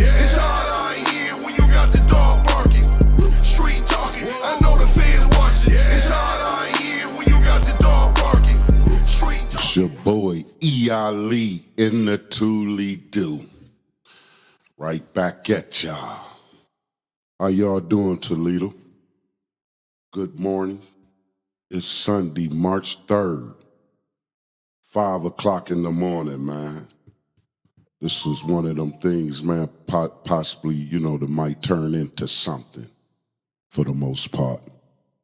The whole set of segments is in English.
It's hard out here when you got the dog barking. Street talking, I know the fans watching. It's hard out here when you got the dog barking. Street talking. It's your boy E.Ali in the ToLe'Do. Right back at y'all. How y'all doing, Toledo? Good morning. It's Sunday, March 3rd. 5 o'clock in the morning, man. This was one of them things, man, possibly, that might turn into something for the most part.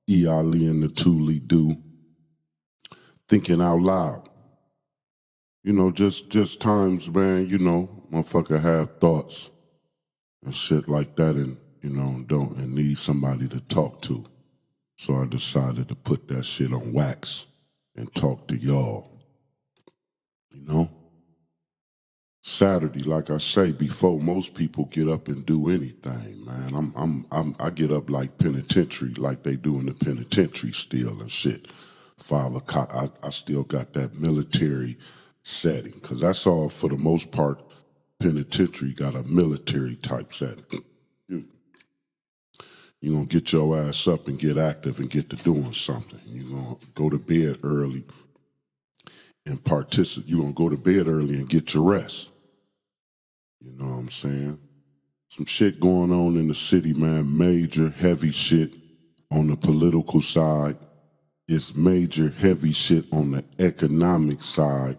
E.Ali in the ToLe'Do. Thinking out loud. Just times, man, motherfucker have thoughts and shit like that and, and need somebody to talk to. So I decided to put that shit on wax and talk to y'all. Saturday, like I say, before most people get up and do anything, man. I get up like penitentiary, like they do in the penitentiary still and shit. 5 o'clock, I still got that military setting, because that's all, for the most part, penitentiary got a military type setting. You're going to get your ass up and get active and get to doing something. You're going to go to bed early and participate. You're going to go to bed early and get your rest. You know what I'm saying? Some shit going on in the city, man. Major, heavy shit on the political side. It's major, heavy shit on the economic side.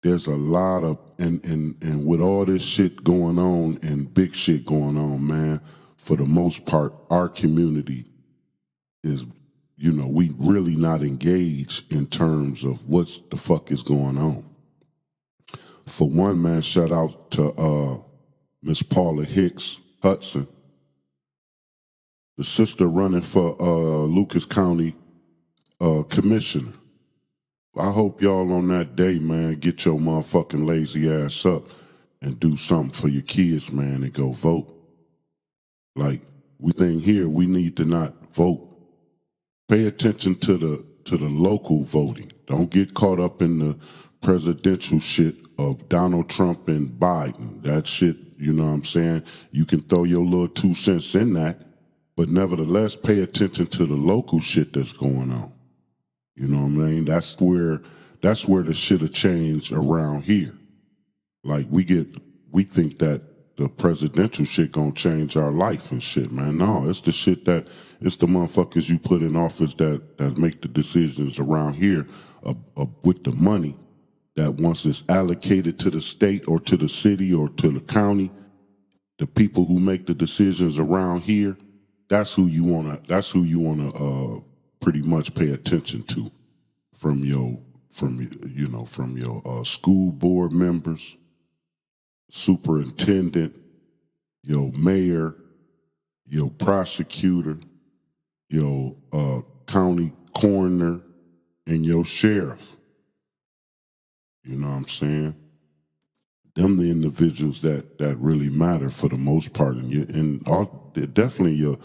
There's a lot of, and with all this shit going on and big shit going on, man, for the most part, our community is, we really not engaged in terms of what's the fuck is going on. For one, man, shout out to Miss Paula Hicks Hudson, the sister running for Lucas County commissioner. I hope y'all on that day, man, get your motherfucking lazy ass up and do something for your kids, man, and go vote. Like, we think here, we need to not vote. Pay attention to the local voting. Don't get caught up in the presidential shit of Donald Trump and Biden. That shit, you know what I'm saying? You can throw your little 2 cents in that, but nevertheless, pay attention to the local shit that's going on. You know what I mean? That's where the shit'll change around here. Like, we think that the presidential shit gonna change our life and shit, man. No, it's the shit it's the motherfuckers you put in office that make the decisions around here with the money that once it's allocated to the state or to the city or to the county, the people who make the decisions around here, that's who you wanna pretty much pay attention to, from your school board members, superintendent, your mayor, your prosecutor, your county coroner, and your sheriff. You know what I'm saying? Them the individuals that really matter for the most part, and definitely your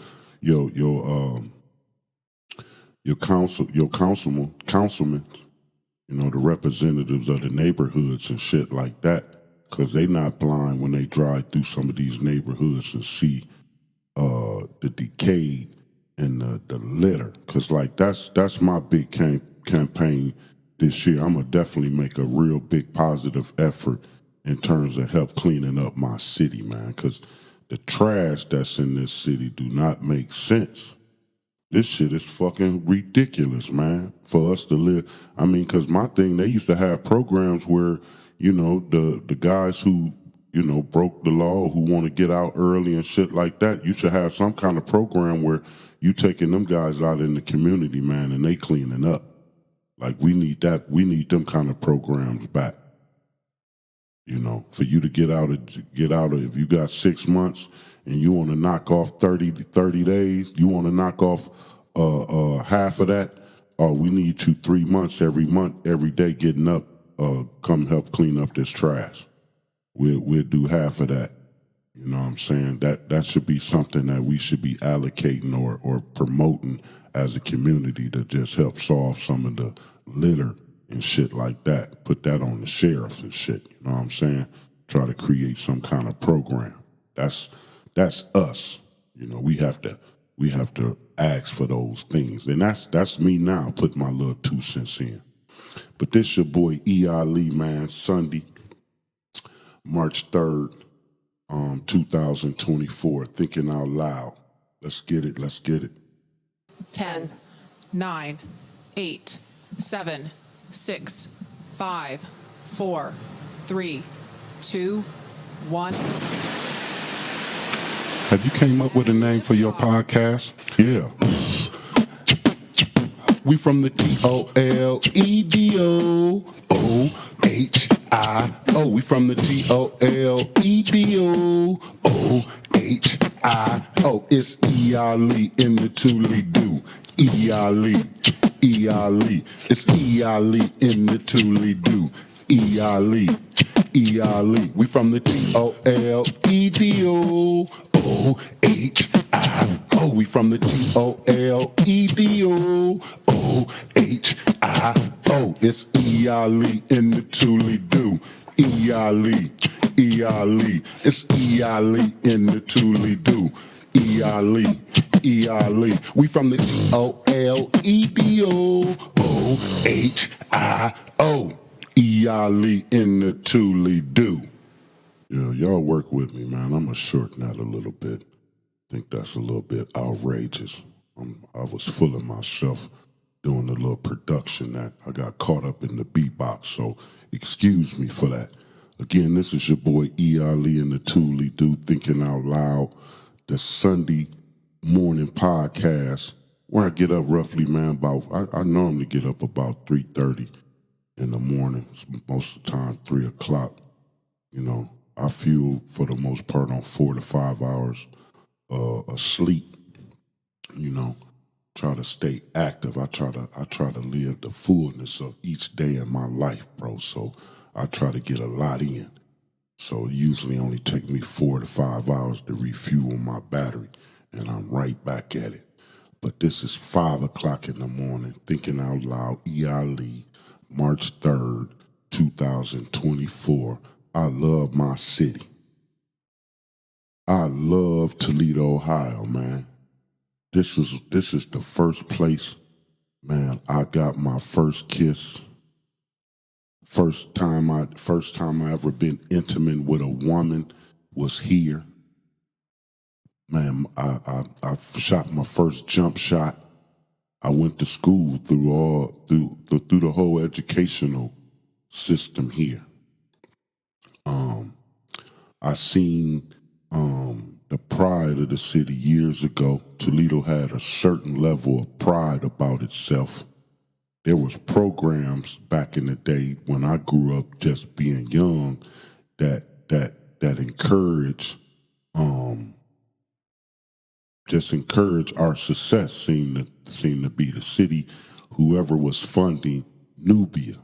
councilmen, the representatives of the neighborhoods and shit like that, because they not blind when they drive through some of these neighborhoods and see the decay and the litter. Because like that's my big campaign this year. I'm gonna definitely make a real big positive effort in terms of help cleaning up my city, man. Because the trash that's in this city do not make sense. This shit is fucking ridiculous, man, for us to live. I mean, because my thing, they used to have programs where, the guys who, broke the law, who want to get out early and shit like that, you should have some kind of program where you taking them guys out in the community, man, and they cleaning up. Like, we need that. We need them kind of programs back. For you to get out of, if you got 6 months and you want to knock off 30 days, you want to knock off half of that, we need you 3 months, every day getting up, come help clean up this trash. We'll do half of that. You know what I'm saying? That should be something that we should be allocating or promoting as a community to just help solve some of the litter and shit like that. Put that on the sheriff and shit, you know what I'm saying? Try to create some kind of program. That's us. You know, we have to ask for those things. And that's me now, put my little 2 cents in. But this your boy E.Ali, man, Sunday, March 3rd, 2024, thinking out loud. Let's get it, let's get it. 10, 9, 8, 7, 6, 5, 4, 3, 2, 1. Have you came up with a name for your podcast? Yeah. We from the ToLe'Do. OHIO. We from the ToLe'Do. OHIO. It's E.Ali in the ToLe'Do. E.Ali. E.Ali. It's E.Ali in the ToLe'Do. E.Ali. E.Ali. We from the ToLe'Do. OHIO. We from the ToLe'Do. OHIO. It's E.Ali in the ToLe'Do. E.Ali. E.Ali. It's E.Ali in the ToLe'Do. E.Ali. E.Ali. We from the ToLe'Do. OHIO. E.Ali in the ToLe'Do. Yeah, y'all work with me, man. I'm gonna shorten that a little bit. Think that's a little bit outrageous. I was fooling myself doing the little production that I got caught up in the beatbox, so excuse me for that. Again, this is your boy E.Ali in the ToLe'Do, thinking out loud, the Sunday morning podcast, where I get up roughly, man, I normally get up about 3:30 in the morning, most of the time 3 o'clock. You know, I feel for the most part on 4 to 5 hours of sleep. You know, try to stay active. I try to live the fullness of each day in my life, bro. So I try to get a lot in. So it usually only take me 4 to 5 hours to refuel my battery, and I'm right back at it. But this is 5 o'clock in the morning, thinking out loud. E.Ali, March 3rd, 2024. I love my city. I love Toledo, Ohio, man. This is the first place, man, I got my first kiss. First time I ever been intimate with a woman was here. Man, I shot my first jump shot. I went to school through the whole educational system here. I seen the pride of the city years ago. Toledo had a certain level of pride about itself. There was programs back in the day when I grew up, just being young, that encourage our success. Seemed to be the city, whoever was funding Nubia.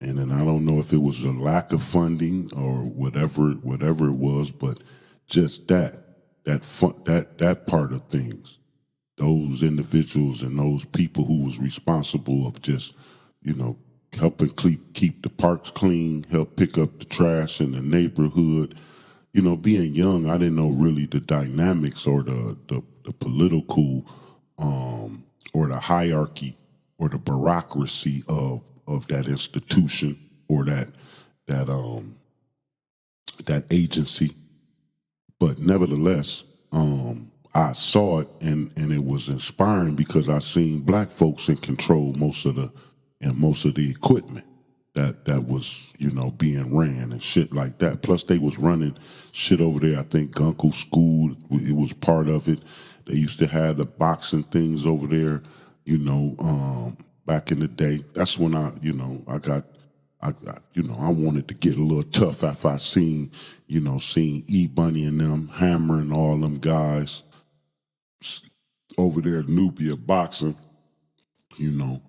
And then I don't know if it was a lack of funding or whatever it was, but just that part of things. Those individuals and those people who was responsible of just, you know, helping keep the parks clean, help pick up the trash in the neighborhood. You know, being young, I didn't know really the dynamics or the political or the hierarchy or the bureaucracy of that institution or that agency. But nevertheless, I saw it and it was inspiring because I seen black folks in control most of the equipment that was, you know, being ran and shit like that. Plus they was running shit over there. I think Gunkel School, it was part of it. They used to have the boxing things over there, you know, back in the day. That's when I wanted to get a little tough after I seen E-Bunny and them hammering all them guys over there at Nubia boxing. You know,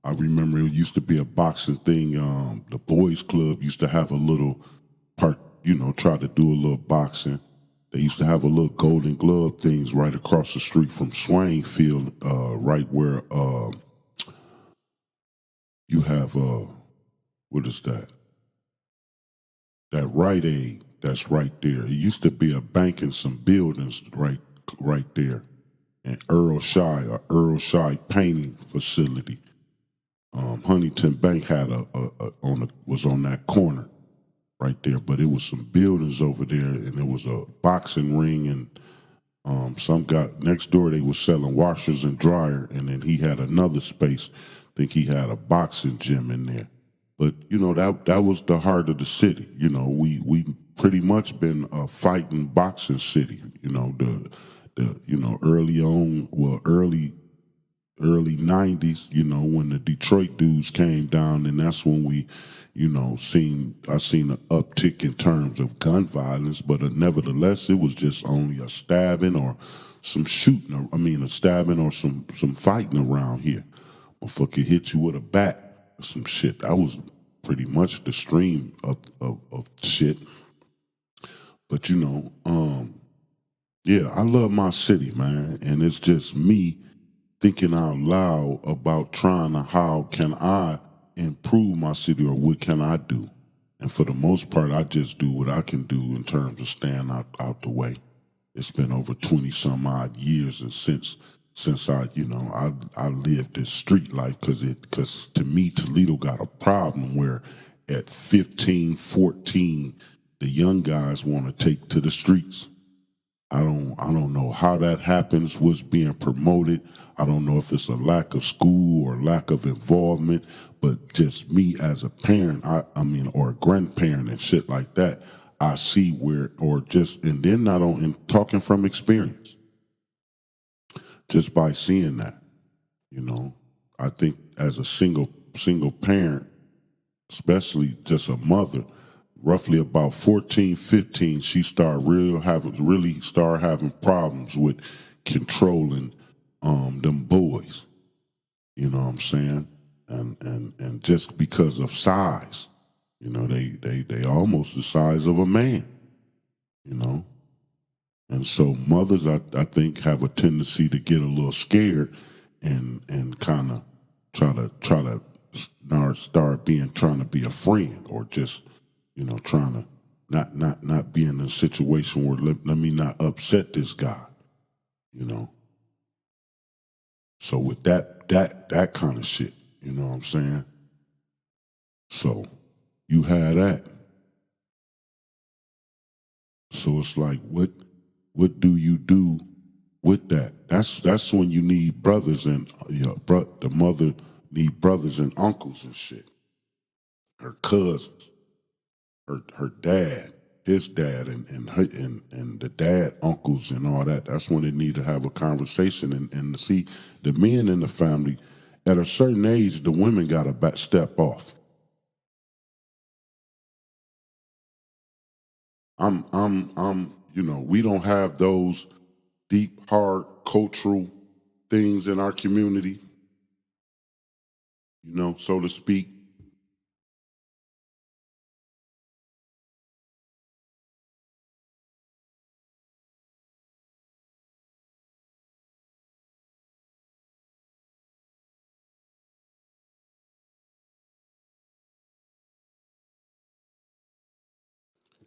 I remember it used to be a boxing thing. The boys club used to have a little part, you know, try to do a little boxing. They used to have a little Golden Glove things right across the street from Swainfield, right where you have what is that? That Rite Aid. that's right there. It used to be a bank and some buildings right there. And Earl Shy painting facility. Huntington Bank had was on that corner right there, but it was some buildings over there, and it was a boxing ring, and some guy next door they was selling washers and dryer, and then he had another space. I think he had a boxing gym in there. But you know that was the heart of the city. You know, we pretty much been a fighting boxing city. You know the you know early '90s. You know when the Detroit dudes came down, and that's when we you know I seen an uptick in terms of gun violence. But nevertheless, it was just only a stabbing or some shooting. I mean, a stabbing or some fighting around here. Motherfucker hit you with a bat or some shit. That was pretty much the stream of shit. But you know, yeah, I love my city, man, and it's just me thinking out loud about trying to how can I improve my city or what can I do. And for the most part, I just do what I can do in terms of staying out the way. It's been over 20 some odd years, and since I, you know, I lived this street life because to me, Toledo got a problem where at 15, 14, the young guys want to take to the streets. I don't know how that happens, what's being promoted. I don't know if it's a lack of school or lack of involvement, but just me as a parent, I mean, or a grandparent and shit like that, I see where, or just, and then not on, and talking from experience, just by seeing that, you know, I think as a single parent, especially just a mother, roughly about 14, 15, she really start having problems with controlling them boys. You know what I'm saying? And just because of size, you know, they almost the size of a man, you know. And so mothers, I think, have a tendency to get a little scared and kind of try to start trying to be a friend, or just, you know, trying to not be in a situation where let me not upset this guy, you know. So with that kind of shit, you know what I'm saying? So you had that. So it's like what do you do with that? That's when you need brothers, and the mother need brothers and uncles and shit. Her cousins, her dad, his dad, and the dad uncles and all that. That's when they need to have a conversation and to see the men in the family. At a certain age, the women got to step off. You know, we don't have those deep, hard cultural things in our community, you know, so to speak.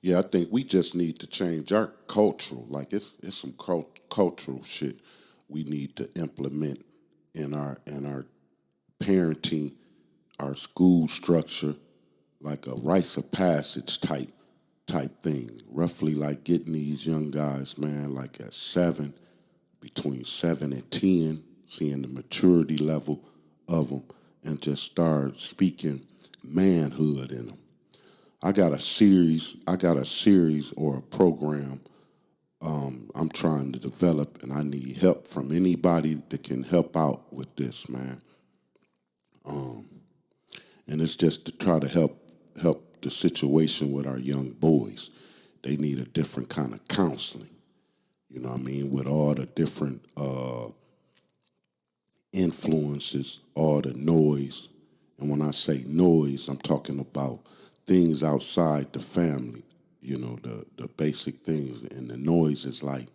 Yeah, I think we just need to change our cultural. Like it's some cultural shit we need to implement in our parenting, our school structure, like a rites of passage type thing. Roughly like getting these young guys, man, like at 7, between 7 and 10, seeing the maturity level of them, and just start speaking manhood in them. I got a series or a program I'm trying to develop, and I need help from anybody that can help out with this, man. And it's just to try to help the situation with our young boys. They need a different kind of counseling. You know what I mean? With all the different influences, all the noise. And when I say noise, I'm talking about things outside the family, you know, the basic things. And the noise is like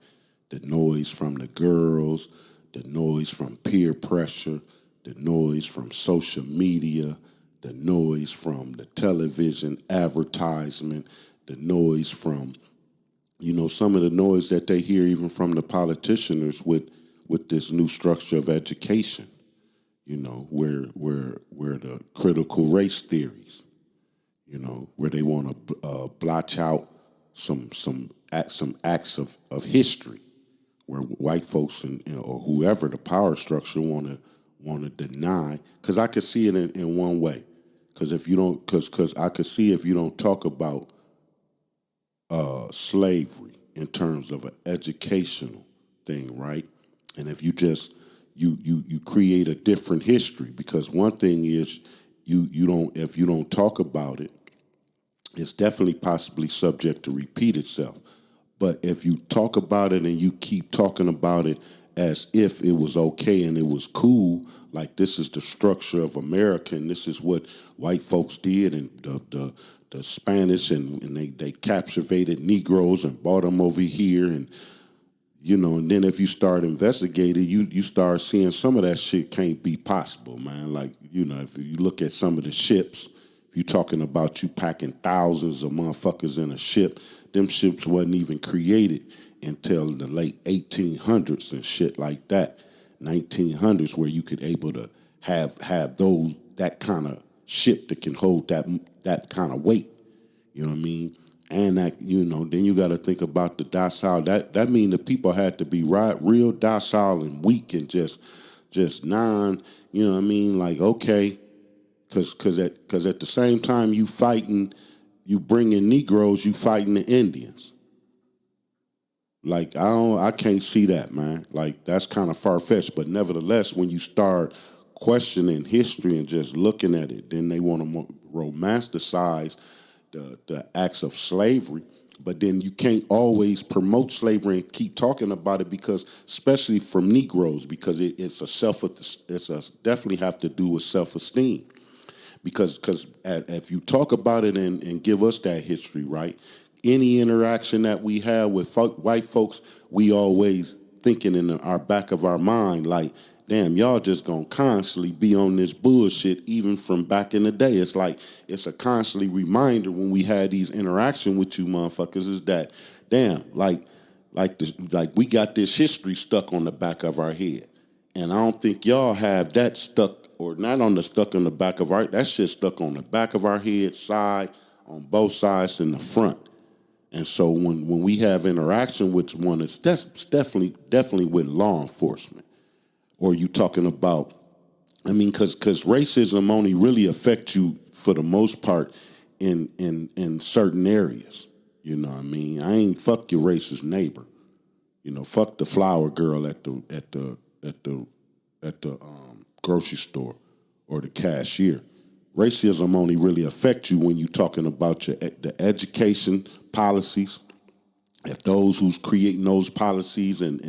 the noise from the girls, the noise from peer pressure, the noise from social media, the noise from the television advertisement, the noise from, some of the noise that they hear even from the politicians with this new structure of education, where the critical race theories, where they want to blotch out some acts of history, where white folks or whoever the power structure want to deny. Because I could see it in one way. Because if you don't, because I could see if you don't talk about slavery in terms of an educational thing, right? And if you just you create a different history, because one thing is you don't, if you don't talk about it, it's definitely possibly subject to repeat itself. But if you talk about it and you keep talking about it as if it was okay and it was cool, like this is the structure of America and this is what white folks did, and the Spanish and they captivated Negroes and brought them over here, and and then if you start investigating, you start seeing some of that shit can't be possible, man. Like, if you look at some of the ships, if you're talking about you packing thousands of motherfuckers in a ship, them ships wasn't even created until the late 1800s and shit like that, 1900s, where you could able to have that kind of ship that can hold that kind of weight. You know what I mean? And that, then you got to think about the docile. That mean the people had to be real docile and weak and just non. You know what I mean? Like, okay, because at the same time you fighting, you bringing Negroes, you fighting the Indians. Like, I can't see that, man. Like, that's kind of far fetched. But nevertheless, when you start questioning history and just looking at it, then they want to romanticize the acts of slavery. But then you can't always promote slavery and keep talking about it, because, especially from Negroes, because it's definitely have to do with self-esteem. Because if you talk about it and give us that history, right? Any interaction that we have with white folks, we always thinking in our back of our mind, like, damn, y'all just gonna constantly be on this bullshit even from back in the day. It's like, it's a constantly reminder when we had these interaction with you motherfuckers, is that, damn, like we got this history stuck on the back of our head. And I don't think y'all have that stuck, or not stuck on the back of that shit stuck on the back of our head, side, on both sides, in the front. And so when we have interaction with one, that's definitely with law enforcement. Or you talking about, because racism only really affects you for the most part in certain areas. You know what I mean? I ain't fuck your racist neighbor. Fuck the flower girl at the grocery store or the cashier. Racism only really affects you when you're talking about the education policies. If those who's creating those policies and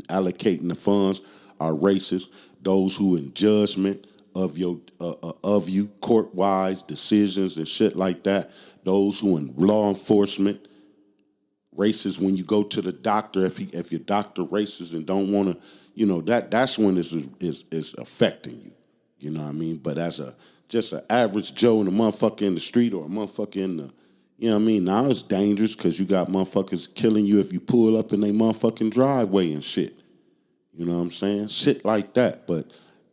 allocating the funds are racist, those who in judgment of you, court-wise decisions and shit like that, those who in law enforcement, racist when you go to the doctor, if your doctor racist and don't want to, that's when this is affecting you. You know what I mean? But as just an average Joe and a motherfucker in the street, or a motherfucker in the, you know what I mean? Now it's dangerous because you got motherfuckers killing you if you pull up in their motherfucking driveway and shit. You know what I'm saying? Shit like that. But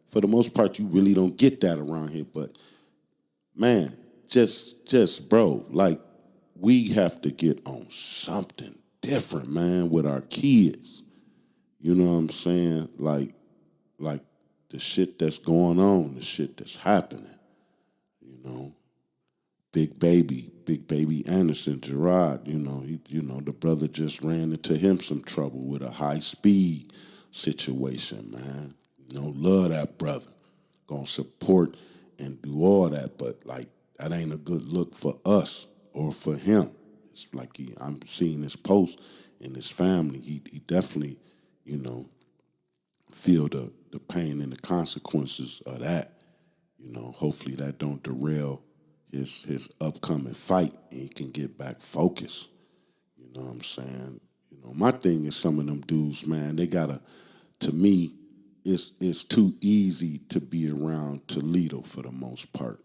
for the most part, you really don't get that around here. But man, just bro, like, we have to get on something different, man, with our kids. You know what I'm saying? Like the shit that's going on, the shit that's happening. Big baby Anderson Gerard, the brother just ran into him some trouble with a high speed situation, man. Love that brother. Gonna support and do all that, but like, that ain't a good look for us or for him. It's like I'm seeing his post and his family. He definitely, feel the pain and the consequences of that. Hopefully that don't derail his upcoming fight and he can get back focused. You know what I'm saying? My thing is, some of them dudes, man, they gotta, to me, it's too easy to be around ToLe'Do for the most part.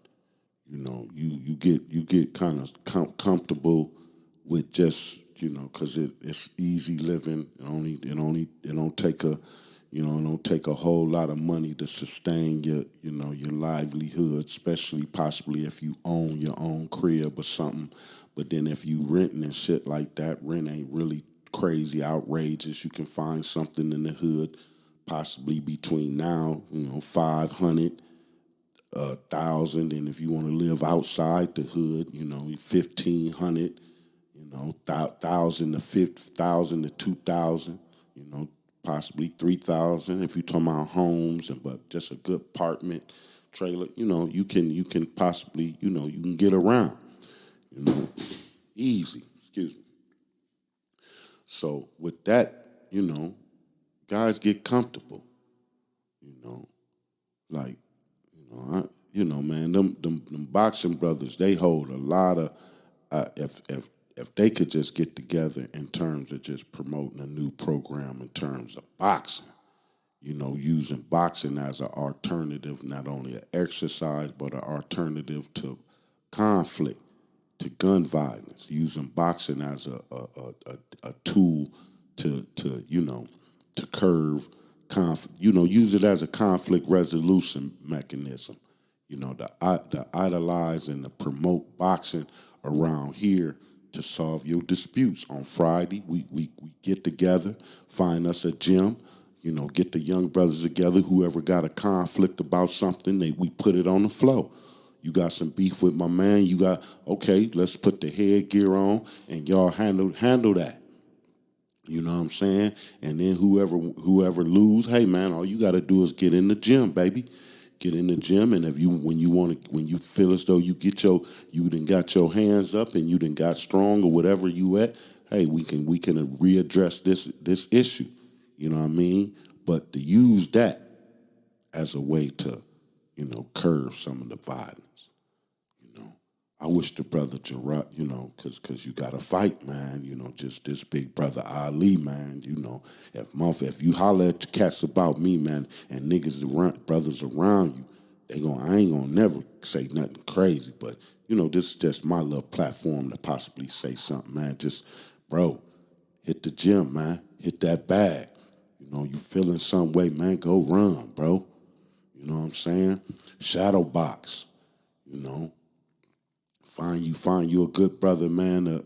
You get kind of comfortable with just, because it's easy living. It don't take a, it don't take a whole lot of money to sustain your livelihood, especially possibly if you own your own crib or something. But then if you renting and shit like that, rent ain't really crazy outrageous. You can find something in the hood, possibly between now, 500, 1,000, and if you want to live outside the hood, 1,500, 1,000 to 5,000 to 2,000, possibly 3,000 if you're talking about homes, but just a good apartment trailer, you can possibly, you can get around, easy. Excuse me. So with that, guys get comfortable, like, man, them boxing brothers, they hold a lot of, if they could just get together in terms of just promoting a new program in terms of boxing, using boxing as an alternative, not only an exercise, but an alternative to conflict, to gun violence, using boxing as a tool to curve use it as a conflict resolution mechanism. To idolize and to promote boxing around here to solve your disputes. On Friday, we get together, find us a gym, get the young brothers together, whoever got a conflict about something, we put it on the floor. You got some beef with my man, okay, let's put the headgear on and y'all handle that. You know what I'm saying? And then whoever lose, hey man, all you got to do is get in the gym, baby. Get in the gym, and when you feel as though you done got your hands up and you done got strong or whatever you at, hey, we can readdress this issue. You know what I mean? But to use that as a way to, curb some of the violence. I wish the brother Gerard, because you got to fight, man. Just this big brother Ali, man. If you holler at the cats about me, man, and brothers around you, I ain't gonna never say nothing crazy, but this is just my little platform to possibly say something, man. Just, bro, hit the gym, man. Hit that bag. You feeling some way, man? Go run, bro. You know what I'm saying? Shadow box. Find you a good brother, man,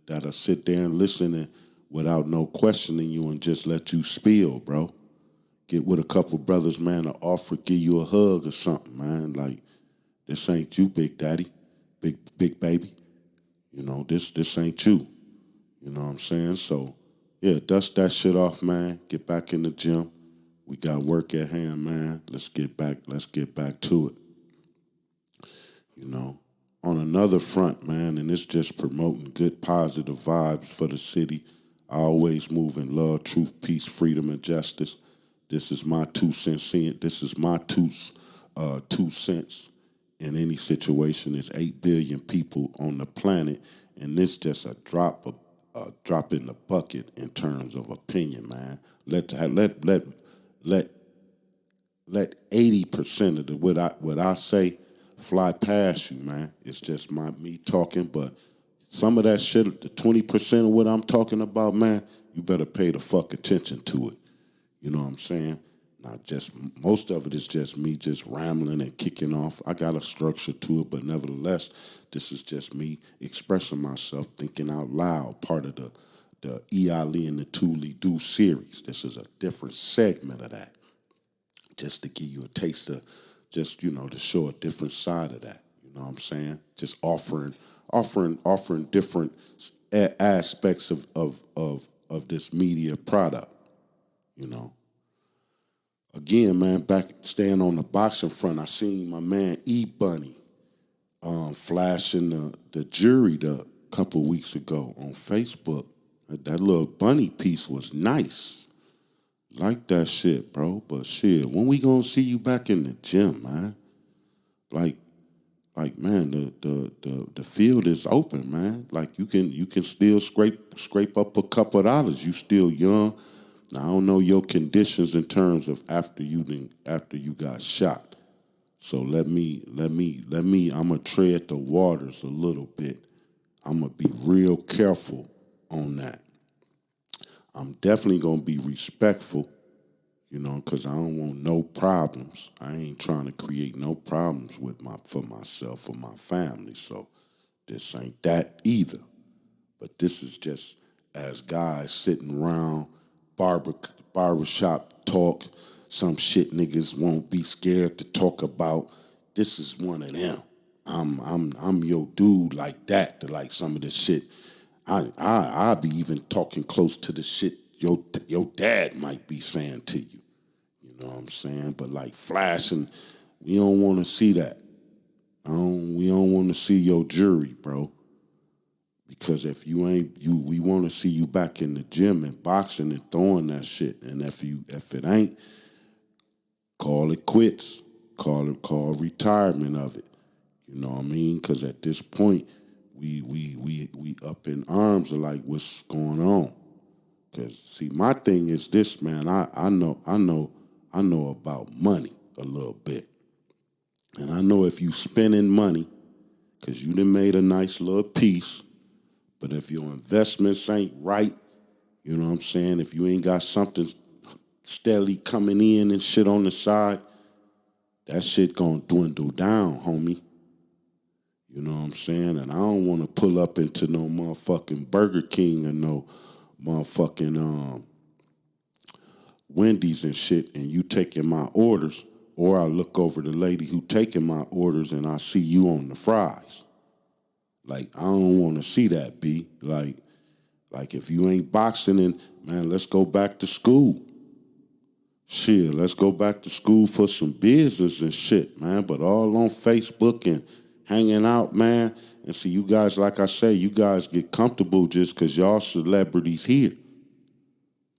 that'll sit there and listen and without no questioning you and just let you spill, bro. Get with a couple brothers, man, to offer, give you a hug or something, man. Like, this ain't you, big daddy, big baby. This ain't you. You know what I'm saying? So, yeah, dust that shit off, man. Get back in the gym. We got work at hand, man. Let's get back to it. On another front, man, and it's just promoting good, positive vibes for the city. I always move in love, truth, peace, freedom, and justice. This is my 2 cents in. This is my 2 cents in any situation. There's 8 billion people on the planet, and this just a drop in the bucket in terms of opinion, man. Let 80% of what I say fly past you, man. It's just me talking, but some of that shit, the 20% of what I'm talking about, man, you better pay the fuck attention to it. You know what I'm saying? Not just, most of it is just me just rambling and kicking off. I got a structure to it, but nevertheless, this is just me expressing myself, thinking out loud, part of the E.Ali and the ToLe'Do series. This is a different segment of that, just to give you a taste of, just, to show a different side of that. You know what I'm saying? Just offering different aspects of this media product. Again, man, back staying on the boxing front, I seen my man E.Bunny flashing the jury a couple weeks ago on Facebook. That little bunny piece was nice. Like that shit, bro. But shit, when we gonna see you back in the gym, man? Like man, the field is open, man. Like you can still scrape up a couple of dollars. You still young. Now I don't know your conditions in terms of after you got shot. So let me I'ma tread the waters a little bit. I'm going to be real careful on that. I'm definitely going to be respectful, because I don't want no problems. I ain't trying to create no problems for myself or my family. So this ain't that either. But this is just as guys sitting around barbershop talk, some shit niggas won't be scared to talk about. This is one of them. I'm your dude like that. To like some of the shit. I be even talking close to the shit your dad might be saying to you. You know what I'm saying? But like flashing, we don't want to see that. We don't want to see your jury, bro. Because if you ain't we want to see you back in the gym and boxing and throwing that shit. And if it ain't, call it quits. Call retirement of it. You know what I mean? Because at this point, we up in arms of like what's going on. Because see, my thing is this, man. I know about money a little bit, and I know if you spending money, because you done made a nice little piece. But if your investments ain't right, you know what I'm saying? If you ain't got something steadily coming in and shit on the side, that shit gonna dwindle down, homie. You know what I'm saying? And I don't want to pull up into no motherfucking Burger King or no motherfucking Wendy's and shit, and you taking my orders, or I look over the lady who taking my orders and I see you on the fries. Like, I don't want to see that, B. Like if you ain't boxing, and man, let's go back to school. Shit, let's go back to school for some business and shit, man. But all on Facebook and hanging out, man. And see, you guys, like I say, you guys get comfortable just because y'all celebrities here.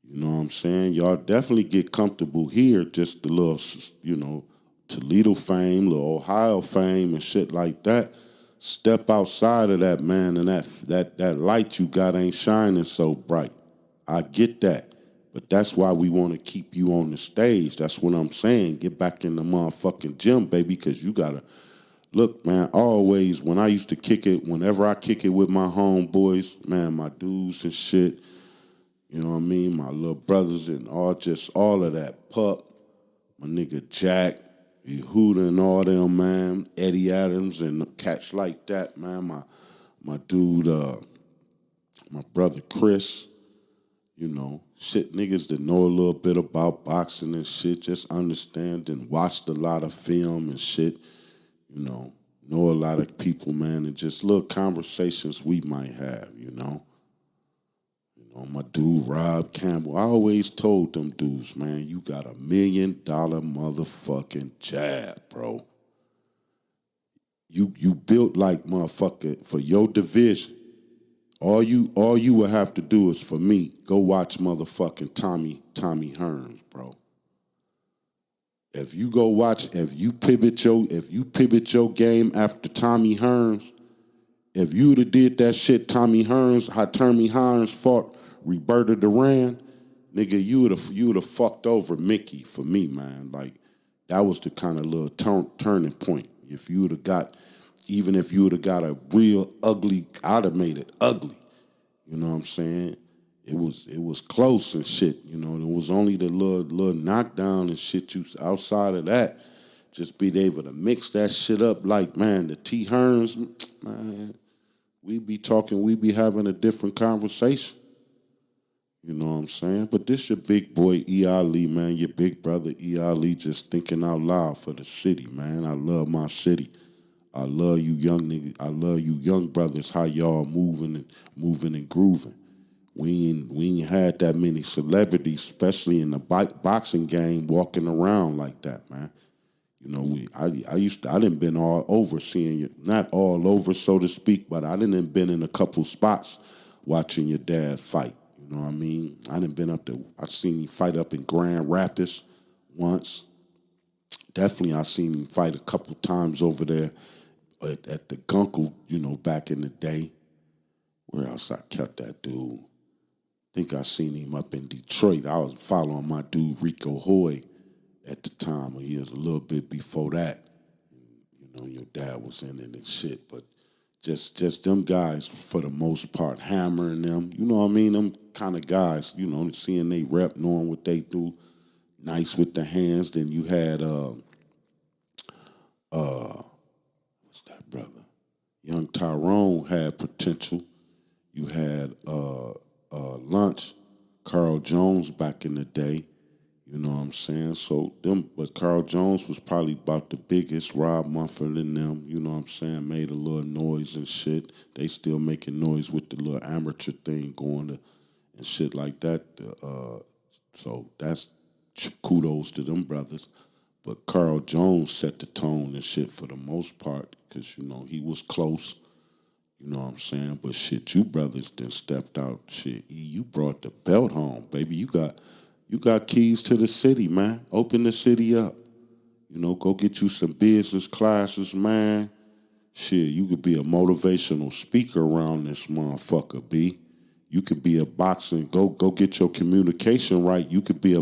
You know what I'm saying? Y'all definitely get comfortable here, just a little, Toledo fame, little Ohio fame and shit like that. Step outside of that, man, and that light you got ain't shining so bright. I get that. But that's why we want to keep you on the stage. That's what I'm saying. Get back in the motherfucking gym, baby, because you got to... Look, man, always, when I used to kick it, whenever I kick it with my homeboys, man, my dudes and shit, you know what I mean? My little brothers and all of that. Pup, my nigga Jack, Yehuda and all them, man. Eddie Adams and cats like that, man. My dude, my brother Chris, shit niggas that know a little bit about boxing and shit, just understand and watched a lot of film and shit, know a lot of people, man, and just little conversations we might have, my dude Rob Campbell, I always told them dudes, man, you got $1 million motherfucking jab, bro. You built like motherfucker for your division. All you would have to do is for me, go watch motherfucking Tommy Hearns, bro. If you pivot your game after Tommy Hearns, if you would have did that shit how Tommy Hearns fought Roberto Duran, nigga, you would have fucked over Mickey for me, man. Like, that was the kind of little turning point. If you would have got a real ugly, I'd have made it ugly. You know what I'm saying? It was close and shit. It was only the little knockdown and shit. You outside of that, just be able to mix that shit up. Like, man, the T Hearns, man, we be having a different conversation. You know what I'm saying? But this your big boy E.Ali, man, your big brother E.Ali, just thinking out loud for the city, man. I love my city. I love you young niggas. I love you young brothers, how y'all moving and grooving. We ain't had that many celebrities, especially in the boxing game, walking around like that, man. I done been all over seeing you, not all over, so to speak, but I done been in a couple spots watching your dad fight. You know what I mean? I done been I seen him fight up in Grand Rapids once. Definitely I seen him fight a couple times over there at the Gunkel, back in the day. Where else I kept that dude? Think I seen him up in Detroit. I was following my dude Rico Hoy at the time. He was a little bit before that. Your dad was in it and shit. But just them guys for the most part hammering them. You know what I mean? Them kind of guys. You know, seeing they rep, knowing what they do, nice with the hands. Then you had what's that brother? Young Tyrone had potential. You had Lunch, Carl Jones back in the day. You know what I'm saying? So them, but Carl Jones was probably about the biggest. Rob Mumford and them, you know what I'm saying, made a little noise and shit. They still making noise with the little amateur thing going to, and shit like that. So that's kudos to them brothers. But Carl Jones set the tone and shit for the most part because, you know, he was close. You know what I'm saying? But shit, you brothers then stepped out. Shit, you brought the belt home, baby. You got keys to the city, man. Open the city up. You know, go get you some business classes, man. Shit, you could be a motivational speaker around this motherfucker, B. You could be a boxing. Go get your communication right. You could be a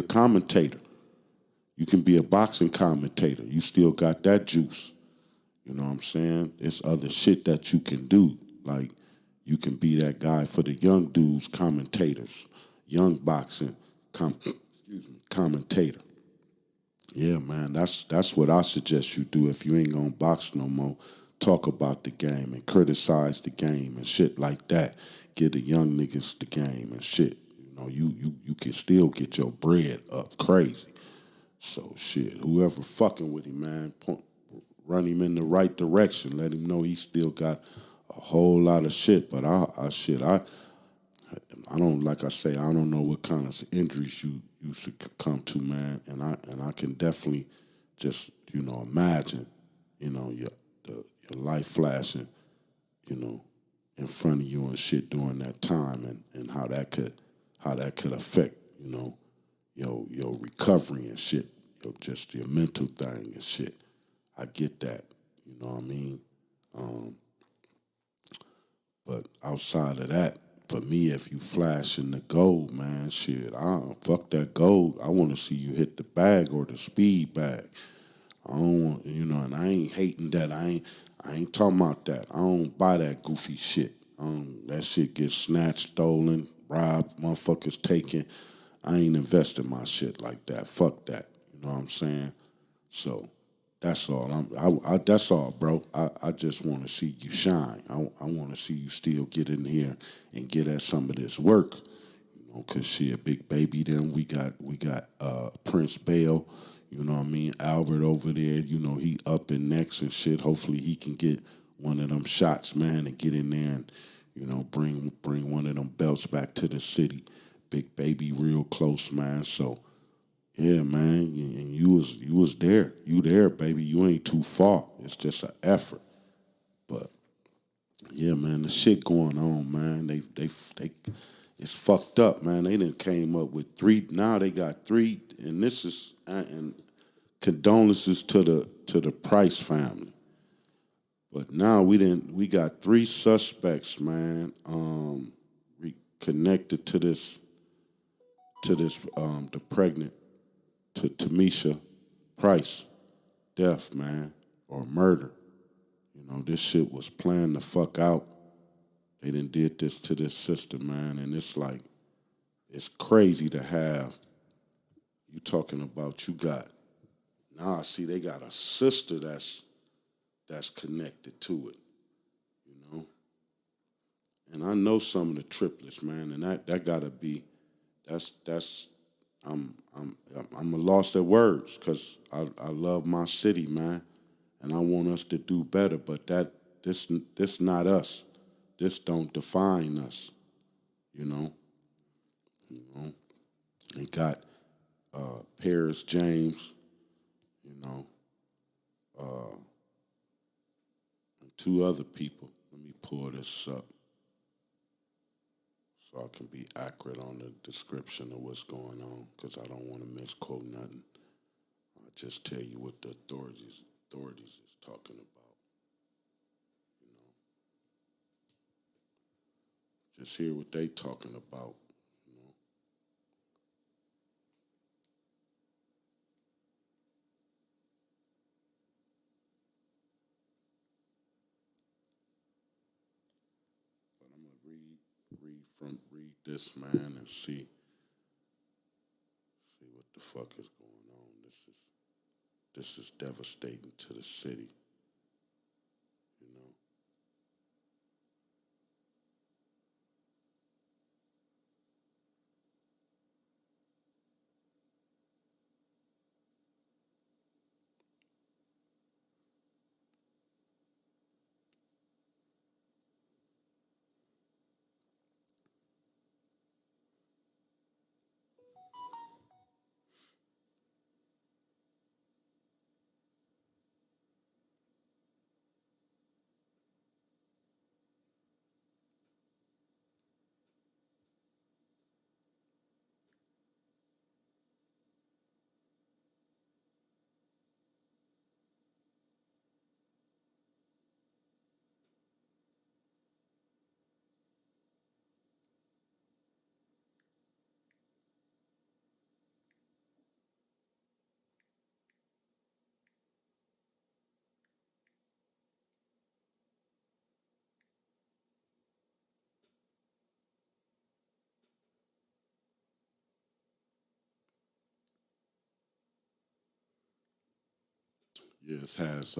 commentator. You can be a boxing commentator. You still got that juice. You know what I'm saying? There's other shit that you can do. Like, you can be that guy for the young dudes, commentators, young boxing commentator. Yeah, man, that's what I suggest you do if you ain't gonna box no more. Talk about the game and criticize the game and shit like that. Get the young niggas the game and shit. You know, you can still get your bread up crazy. So shit, whoever fucking with him, man, run him in the right direction. Let him know he still got a whole lot of shit. But I don't, like I say, I don't know what kind of injuries you succumb to, man. And I can definitely just, you know, imagine, you know, your life flashing, you know, in front of you and shit during that time, and how that could affect, you know, your recovery and shit, just your mental thing and shit. I get that, you know what I mean? But outside of that, for me, if you flashing the gold, man, shit, fuck that gold. I want to see you hit the bag or the speed bag. I don't want, you know, and I ain't hating that. I ain't talking about that. I don't buy that goofy shit. That shit gets snatched, stolen, robbed, motherfuckers taken. I ain't investing my shit like that. Fuck that. You know what I'm saying? So that's all. That's all, bro. I just want to see you shine. I want to see you still get in here and get at some of this work. You know, cause shit, Big Baby. Then we got Prince Bale. You know what I mean? Albert over there. You know he up and next and shit. Hopefully he can get one of them shots, man, and get in there and, you know, bring one of them belts back to the city. Big Baby real close, man. So yeah, man, and you was there. You there, baby. You ain't too far. It's just an effort. But yeah, man, the shit going on, man. They it's fucked up, man. They done came up with three. Now they got three, and this is and condolences to the Price family. But now we got three suspects, man, connected to this the pregnant to Tamisha Price death, man, or murder. You know, this shit was planned the fuck out. They done did this to this sister, man, and it's like, it's crazy to have, you talking about you got, now I see they got a sister that's connected to it, you know? And I know some of the triplets, man, and that gotta be, that's I'm a lost at words because I love my city, man, and I want us to do better. But this not us. This don't define us. You know. You know. They got Paris James. You know. And two other people. Let me pull this up so I can be accurate on the description of what's going on because I don't want to misquote nothing. I'll just tell you what the authorities is talking about. You know, just hear what they talking about. You know, read this, man, and see what the fuck is going on. This is devastating to the city, you know. Yes, has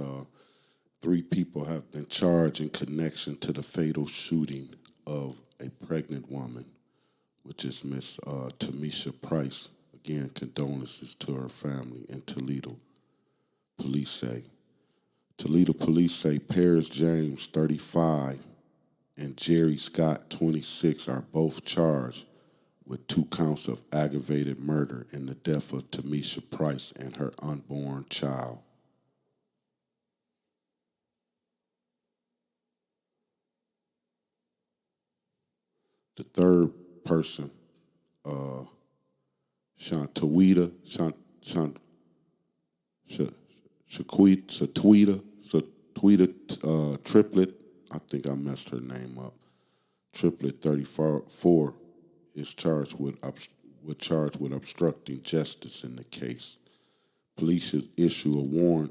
three people have been charged in connection to the fatal shooting of a pregnant woman, which is Miss Tamisha Price. Again, condolences to her family in Toledo. Police say. Toledo police say Paris James, 35, and Jerry Scott, 26, are both charged with 2 counts of aggravated murder in the death of Tamisha Price and her unborn child. The third person, Shantawita, Satwita Triplet. I think I messed her name up. Triplet 34 is charged with obstructing justice in the case. Police has issued a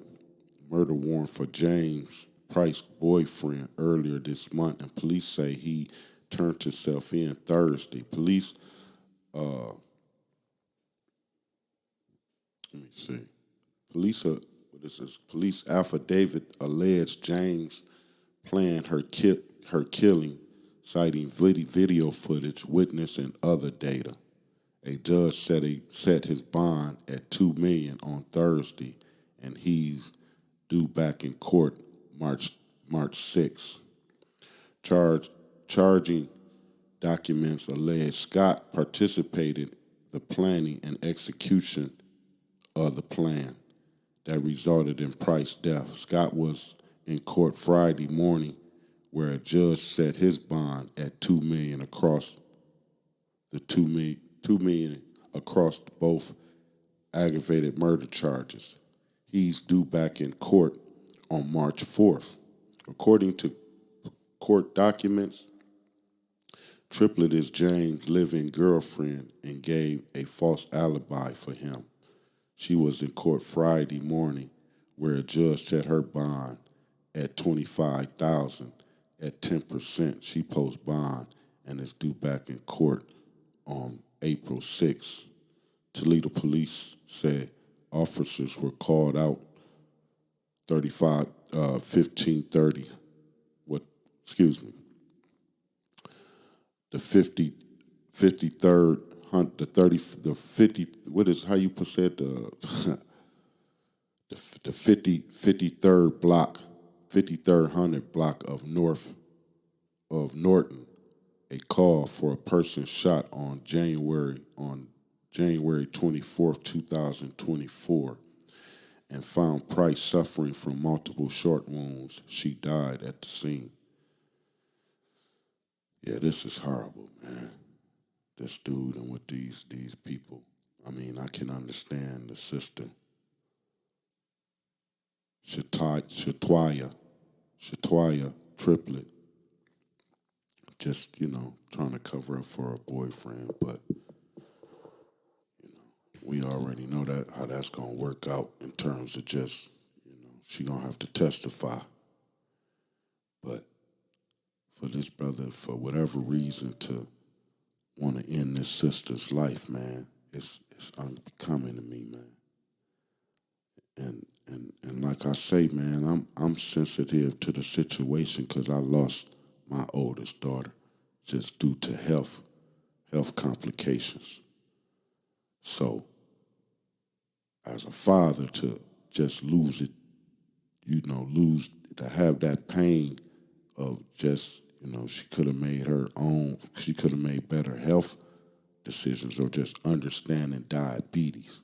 murder warrant for James Price's boyfriend earlier this month, and police say he turned himself in Thursday. Let me see. Police affidavit alleged James planned her killing, citing video footage, witness, and other data. A judge set his bond at $2 million on Thursday, and he's due back in court March 6th. Charging documents allege Scott participated in the planning and execution of the plan that resulted in Price's death. Scott was in court Friday morning, where a judge set his bond at $2 million across the $2 million across both aggravated murder charges. He's due back in court on March 4th. According to court documents, Triplet is James' live-in girlfriend and gave a false alibi for him. She was in court Friday morning, where a judge set her bond at $25,000 at 10%. She posts bond and is due back in court on April 6th. Toledo police said officers were called out 1530. The 53rd hunt, the 50, what is, how you said, the 53rd block, 53rd block of Norton, a call for a person shot on January 24th, 2024, and found Price suffering from multiple short wounds. She died at the scene. Yeah, this is horrible, man. This dude and with these people. I mean, I can understand the sister, Shatwaya Triplet, just, trying to cover up for her boyfriend, but we already know that how that's gonna work out in terms of just, she gonna have to testify. But for this brother, for whatever reason, to want to end this sister's life, man. It's unbecoming to me, man. And like I say, man, I'm sensitive to the situation because I lost my oldest daughter just due to health complications. So, as a father, to just lose it, lose to have that pain of just, she could have made she could have made better health decisions or just understanding diabetes,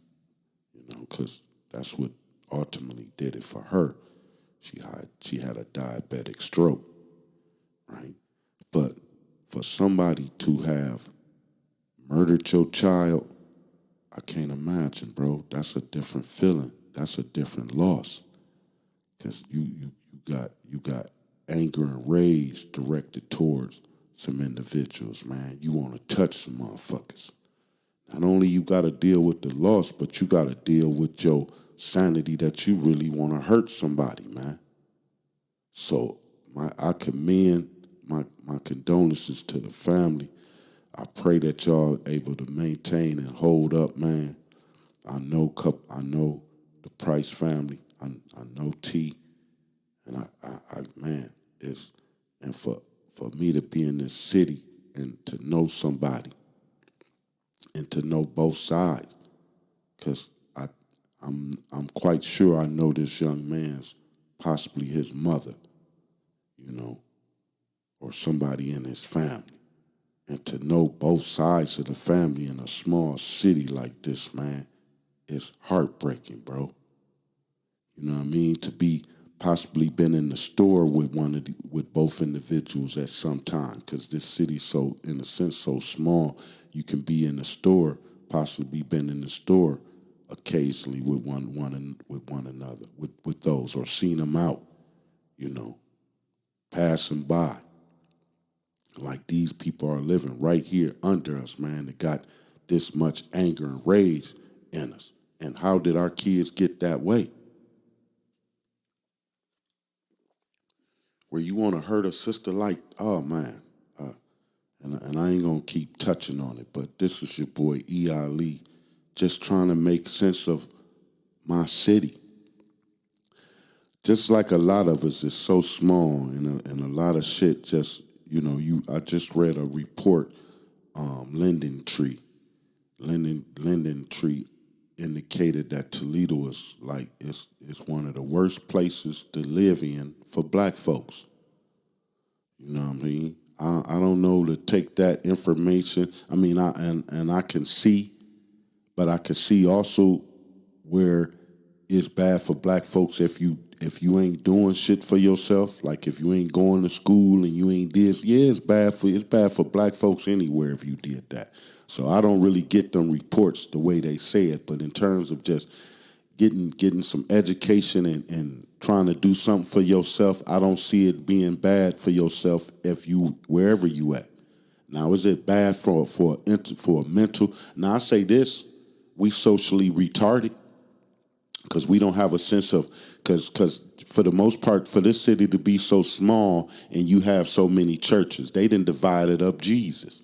because that's what ultimately did it for her. She had a diabetic stroke, right? But for somebody to have murdered your child, I can't imagine, bro. That's a different feeling. That's a different loss. Because you got anger and rage directed towards some individuals, man. You want to touch some motherfuckers. Not only you got to deal with the loss, but you got to deal with your sanity that you really want to hurt somebody, man. So I commend my condolences to the family. I pray that y'all are able to maintain and hold up, man. I know the Price family. I know T, and I man, and for me to be in this city and to know somebody and to know both sides, because I'm quite sure I know this young man's possibly his mother, or somebody in his family. And to know both sides of the family in a small city like this, man, is heartbreaking, bro. You know what I mean? To be possibly been in the store with with both individuals at some time, because this city's so, in a sense, so small. You can be in the store, possibly been in the store occasionally with one another, with those, or seen them out, passing by. Like these people are living right here under us, man, that got this much anger and rage in us. And how did our kids get that way? Where you want to hurt a sister like, oh, man. And I ain't going to keep touching on it, but this is your boy E.Ali, just trying to make sense of my city. Just like a lot of us, it's so small, and a lot of shit just, I just read a report, Linden Tree indicated that ToLe'Do is like, it's one of the worst places to live in for black folks. You know what I mean? I don't know to take that information. I mean, I can see, but I can see also where it's bad for black folks if you ain't doing shit for yourself. Like if you ain't going to school and you ain't this, yeah, it's bad for black folks anywhere if you did that. So I don't really get them reports the way they say it, but in terms of just getting some education and trying to do something for yourself, I don't see it being bad for yourself wherever you at. Now, is it bad for a mental? Now, I say this: we socially retarded because we don't have a sense of, because for the most part, for this city to be so small and you have so many churches, they done divided up Jesus.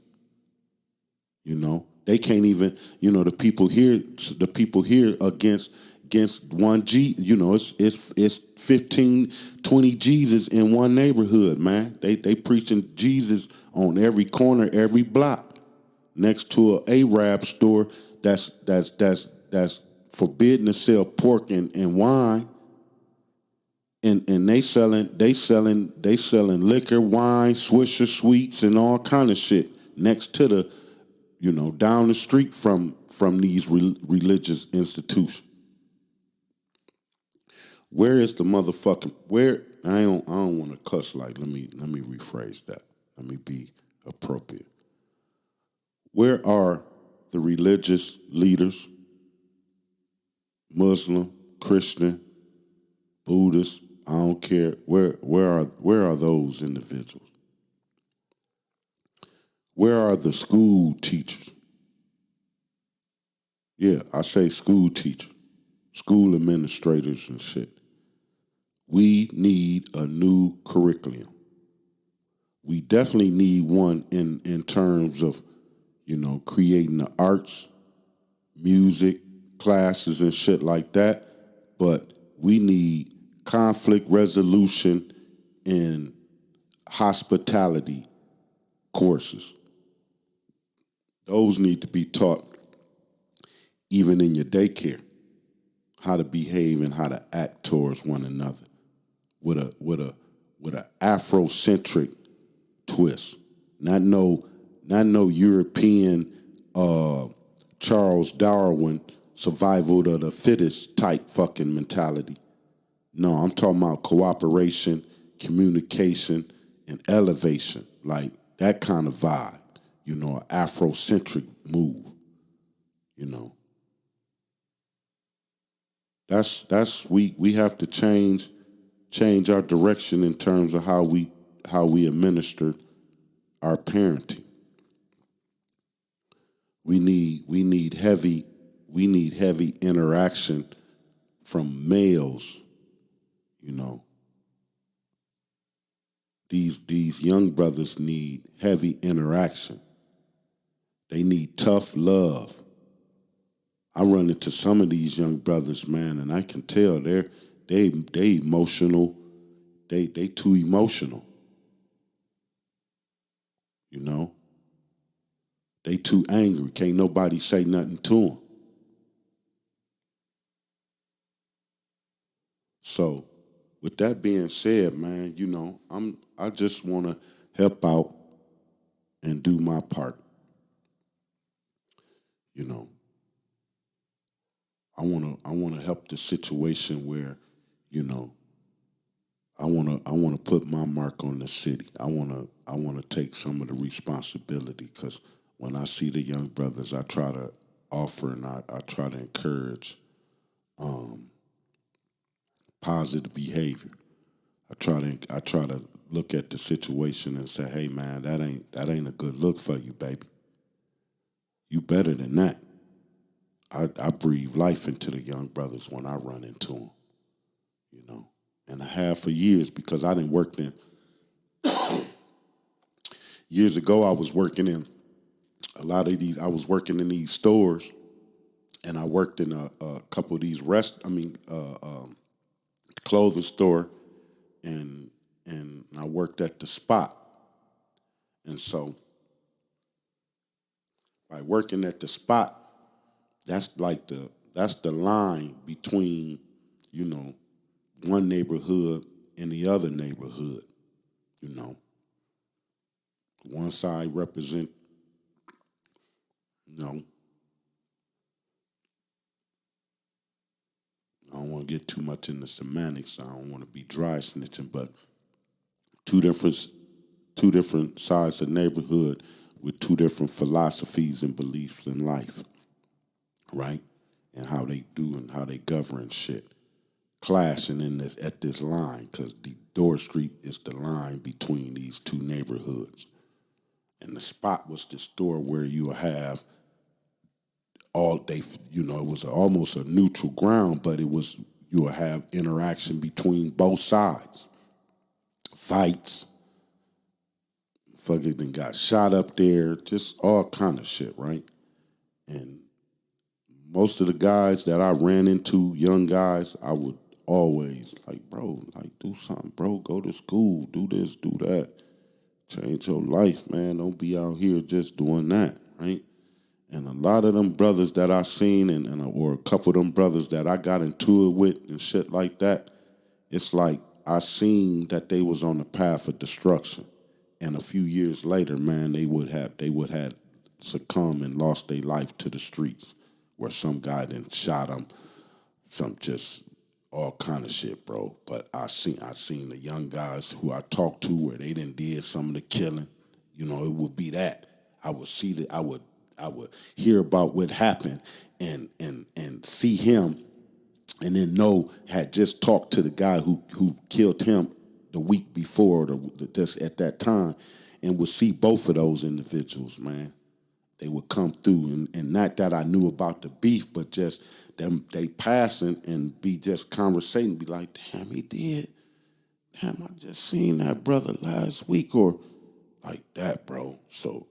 They can't even, the people here against one G, it's 15, 20 Jesus in one neighborhood, man. They preaching Jesus on every corner, every block, next to a Arab store that's forbidden to sell pork and wine. And they selling liquor, wine, Swisher sweets, and all kind of shit next to the, down the street from these religious institutions. Where is the motherfucking, where? I don't want to cuss. Like, let me rephrase that. Let me be appropriate. Where are the religious leaders, Muslim, Christian, Buddhist? I don't care. Where are those individuals? Where are the school teachers? Yeah, I say school teachers, school administrators and shit. We need a new curriculum. We definitely need one in terms of, creating the arts, music, classes and shit like that. But we need conflict resolution and hospitality courses. Those need to be taught even in your daycare. How to behave and how to act towards one another with a Afrocentric twist. Not no European Charles Darwin survival of the fittest type fucking mentality. No, I'm talking about cooperation, communication, and elevation. Like that kind of vibe. An Afrocentric move. That's we have to change our direction in terms of how we administer our parenting. We need heavy interaction from males. These young brothers need heavy interaction. They need tough love. I run into some of these young brothers, man, and I can tell they emotional. They too emotional. They too angry. Can't nobody say nothing to them. So, with that being said, man, I just want to help out and do my part. I want to help the situation where, I want to put my mark on the city. I want to take some of the responsibility because when I see the young brothers, I try to offer and I try to encourage positive behavior. I try to look at the situation and say, hey man, that ain't a good look for you, baby. You better than that. I breathe life into the young brothers when I run into them, And I have for years because I didn't work in. Years ago, I was working in a lot of these. I was working in these stores, and I worked in a couple of these clothing store, and I worked at the Spot, and so by working at the Spot, that's the line between one neighborhood and the other neighborhood. One side represent I don't want to get too much into semantics. I don't want to be dry snitching, but two different sides of the neighborhood with two different philosophies and beliefs in life, right? And how they do and how they govern shit. Clashing at this line because the Door Street is the line between these two neighborhoods. And the Spot was the store where you have it was almost a neutral ground, but you will have interaction between both sides. Fights, fucking got shot up there, just all kind of shit, right? And most of the guys that I ran into, young guys, I would always bro, do something, bro, go to school, do this, do that. Change your life, man. Don't be out here just doing that, right? And a lot of them brothers that I seen or a couple of them brothers that I got into it with and shit like that, it's like I seen that they was on the path of destruction. And a few years later, man, they would have succumbed and lost their life to the streets where some guy then shot them, some just all kind of shit, bro. But I seen the young guys who I talked to where they done did some of the killing. It would be that. I would see that I would hear about what happened and see him and then had just talked to the guy who killed him the week before just at that time and would see both of those individuals, man. They would come through and not that I knew about the beef, but just them they passing and be just conversating, be like, damn, he did. Damn, I just seen that brother last week, or like that, bro. So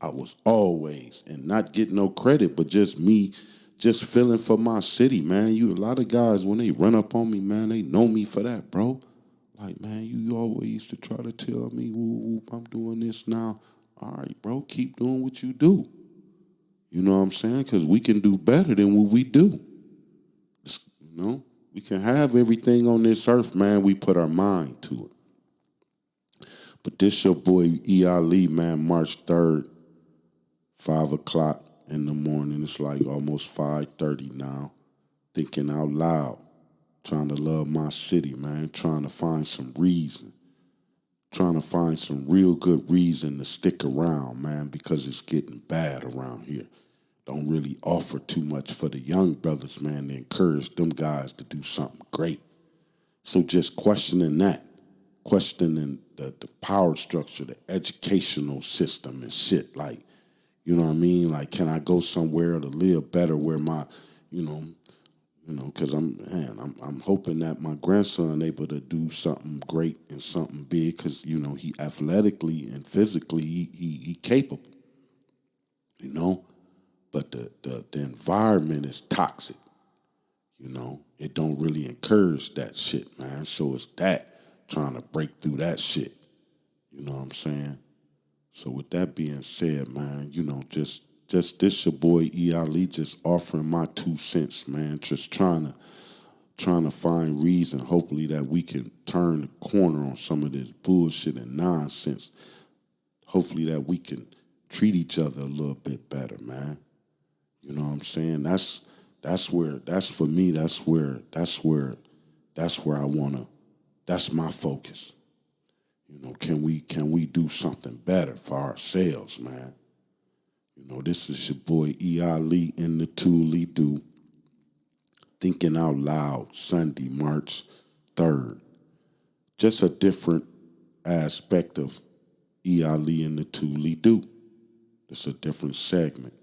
I was always, and not getting no credit, but just me, just feeling for my city, man. A lot of guys, when they run up on me, man, they know me for that, bro. Like, man, you always used to try to tell me, whoop, whoop, I'm doing this now. All right, bro, keep doing what you do. You know what I'm saying? Because we can do better than what we do. You know? We can have everything on this earth, man. We put our mind to it. But this your boy E.Ali, man, March 3rd, 5 o'clock in the morning. It's like almost 5:30 now. Thinking out loud. Trying to love my city, man. Trying to find some reason. Trying to find some real good reason to stick around, man, because it's getting bad around here. Don't really offer too much for the young brothers, man, to encourage them guys to do something great. So just questioning that, questioning the power structure, the educational system and shit. Like, you know what I mean? Like, can I go somewhere to live better where my, because I'm hoping that my grandson able to do something great and something big because, he athletically and physically, he capable, But the environment is toxic, It don't really encourage that shit, man. So it's that, trying to break through that shit. You know what I'm saying? So with that being said, man, just this your boy E.Ali just offering my 2 cents, man. Just trying to find reason, hopefully, that we can turn the corner on some of this bullshit and nonsense. Hopefully that we can treat each other a little bit better, man. You know what I'm saying? That's for me, that's where I wanna, that's my focus. Can we do something better for ourselves, man? This is your boy E.Ali in the ToLe'Do. Thinking Out Loud, Sunday, March 3rd. Just a different aspect of E.Ali in the ToLe'Do. It's a different segment.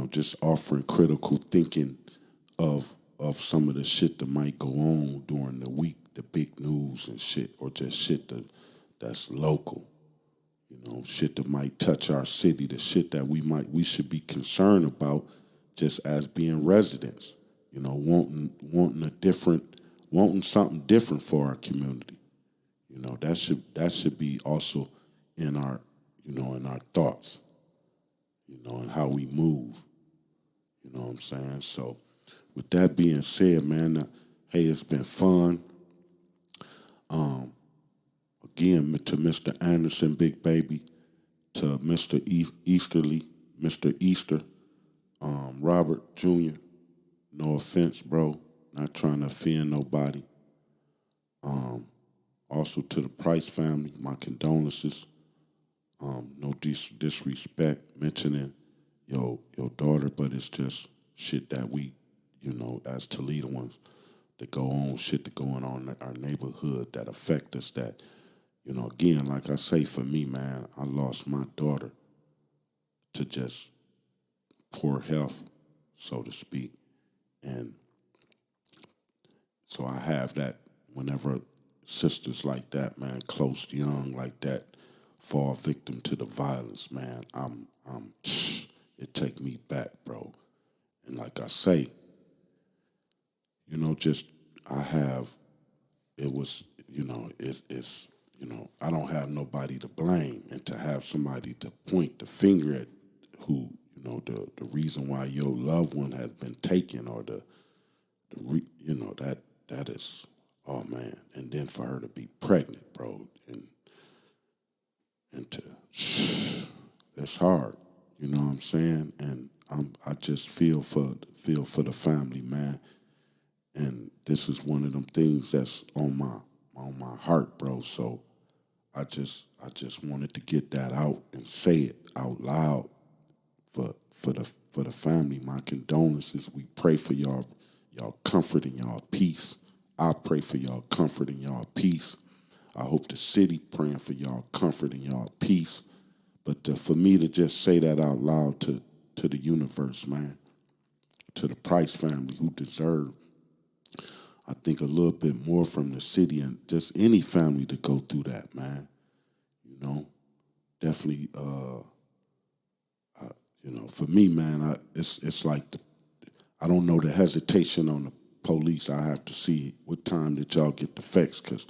Just offering critical thinking of some of the shit that might go on during the week, the big news and shit, or just shit that's local. Shit that might touch our city, the shit that we should be concerned about just as being residents. Wanting something different for our community. That should be also in our in our thoughts. And how we move. You know what I'm saying? So with that being said, man, hey, it's been fun. Again, to Mr. Anderson, Big Baby, to Mr. Easterly, Mr. Easter, Robert Jr., no offense, bro. Not trying to offend nobody. Also to the Price family, my condolences. No disrespect mentioning your daughter, but it's just shit that we, as Toledoans, that go on, shit that going on in our neighborhood that affect us that, again, like I say, for me, man, I lost my daughter to just poor health, so to speak. And so I have that whenever sisters like that, man, close, young, like that, fall victim to the violence, man, it take me back, bro. And like I say, just I have, it was, it's, I don't have nobody to blame, and to have somebody to point the finger at who, the reason why your loved one has been taken, or that is, oh man, and then for her to be pregnant, bro, and to, it's hard, you know what I'm saying? And I just feel for the family, man. And this is one of them things that's on my heart, bro. So I just wanted to get that out and say it out loud for the family. My condolences. We pray for y'all comfort and y'all peace. I pray for y'all comfort and y'all peace. I hope the city praying for y'all comfort and y'all peace. But for me to just say that out loud to the universe, man, to the Price family who deserve, I think, a little bit more from the city and just any family to go through that, man. definitely, you know, for me, man, it's like I don't know the hesitation on the police. I have to see what time did y'all get the facts, because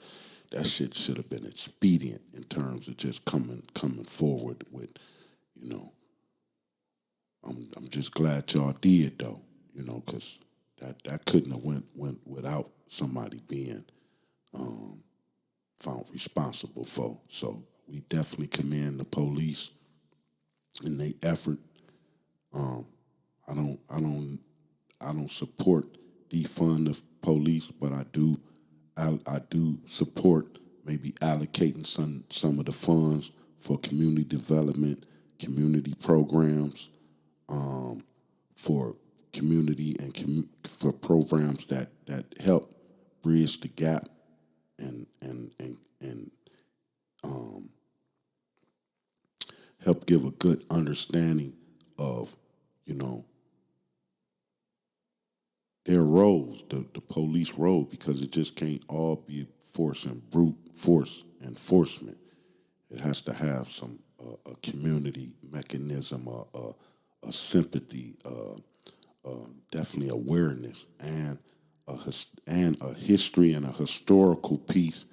that shit should have been expedient in terms of just coming forward with, you know. I'm just glad y'all did though, you know, because that couldn't have went without somebody being found responsible for. So we definitely commend the police in their effort. I don't support defund the police, but I do support maybe allocating some of the funds for community development, community programs, for community and for programs that help bridge the gap and help give a good understanding of, you know, their roles, the police role, because it just can't all be force and brute force enforcement. It has to have some a community mechanism, a sympathy, definitely awareness, and a history and a historical piece,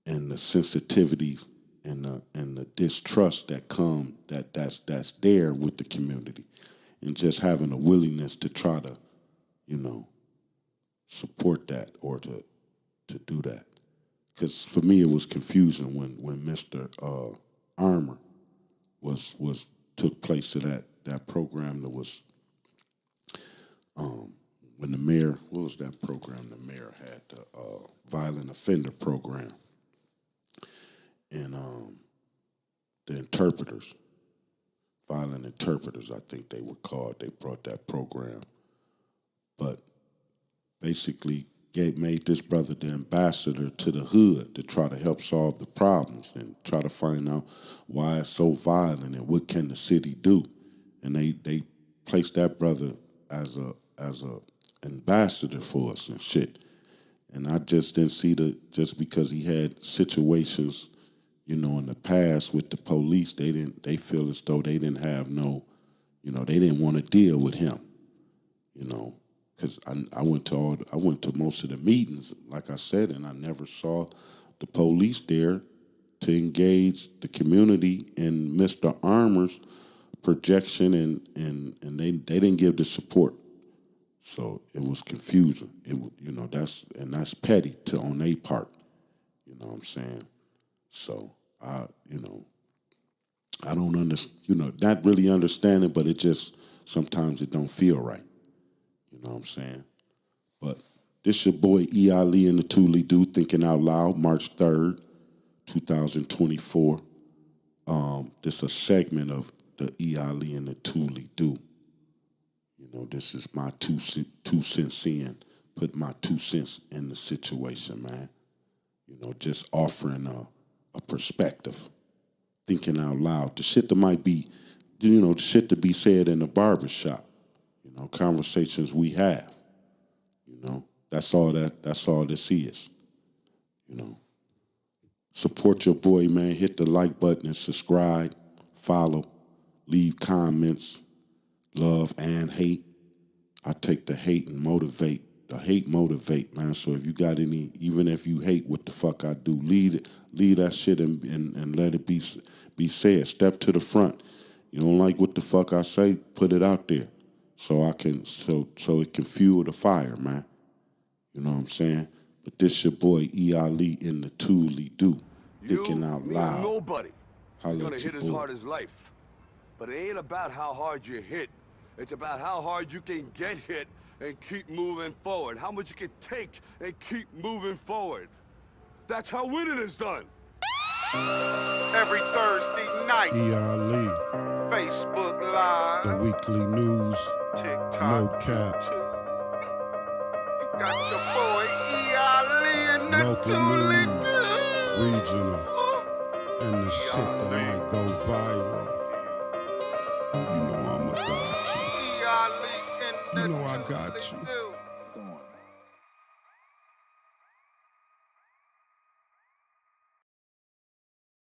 and the sensitivities and the distrust that's there with the community, and just having a willingness to try to, you know, support that or to do that. Because for me, it was confusing when Mr. Armour was took place to that program that was when the mayor, what was that program the mayor had, the violent offender program, and the interpreters, violent interpreters, I think they were called. They brought that program, but basically made this brother the ambassador to the hood to try to help solve the problems and try to find out why it's so violent and what can the city do. And they placed that brother as a ambassador for us and shit. And I just didn't see just because he had situations, you know, in the past with the police, they feel as though they didn't have no, you know, they didn't want to deal with him, you know. Because I went to most of the meetings, like I said, and I never saw the police there to engage the community in Mr. Armour's projection, and they didn't give the support. So it was confusing. You know, that's petty on their part. You know what I'm saying? So I don't understand. You know, not really understanding, but it just sometimes it don't feel right. You know what I'm saying? But this your boy E.Ali and the ToLe'Do, Thinking Out Loud, March 3rd, 2024. This a segment of the E.Ali and the ToLe'Do. You know, this is my two cents in, put my 2 cents in the situation, man. You know, just offering a perspective, thinking out loud. The shit that might be, you know, the shit to be said in the barbershop. You know, conversations we have. You know, that's all this is. You know. Support your boy, man. Hit the like button and subscribe, follow, leave comments, love and hate. I take the hate and motivate. The hate motivate, man. So if you got any, even if you hate what the fuck I do, leave that shit and let it be said. Step to the front. You don't like what the fuck I say, put it out there. So it can fuel the fire, man. You know what I'm saying? But this your boy E.Ali in the ToLe'Do, thinking out loud. Nobody Holla gonna at hit your as boy. hard as life. But it ain't about how hard you hit. It's about how hard you can get hit and keep moving forward. How much you can take and keep moving forward. That's how winning is done. Every Thursday night, E.Ali, Facebook Live, the weekly news, TikTok, no cap, YouTube. You got your boy E.Ali and the local news, ToLe'Do. regional, and the shit that might go viral. You know I'ma got you. E.Ali and the You know I got you. ToLe'Do.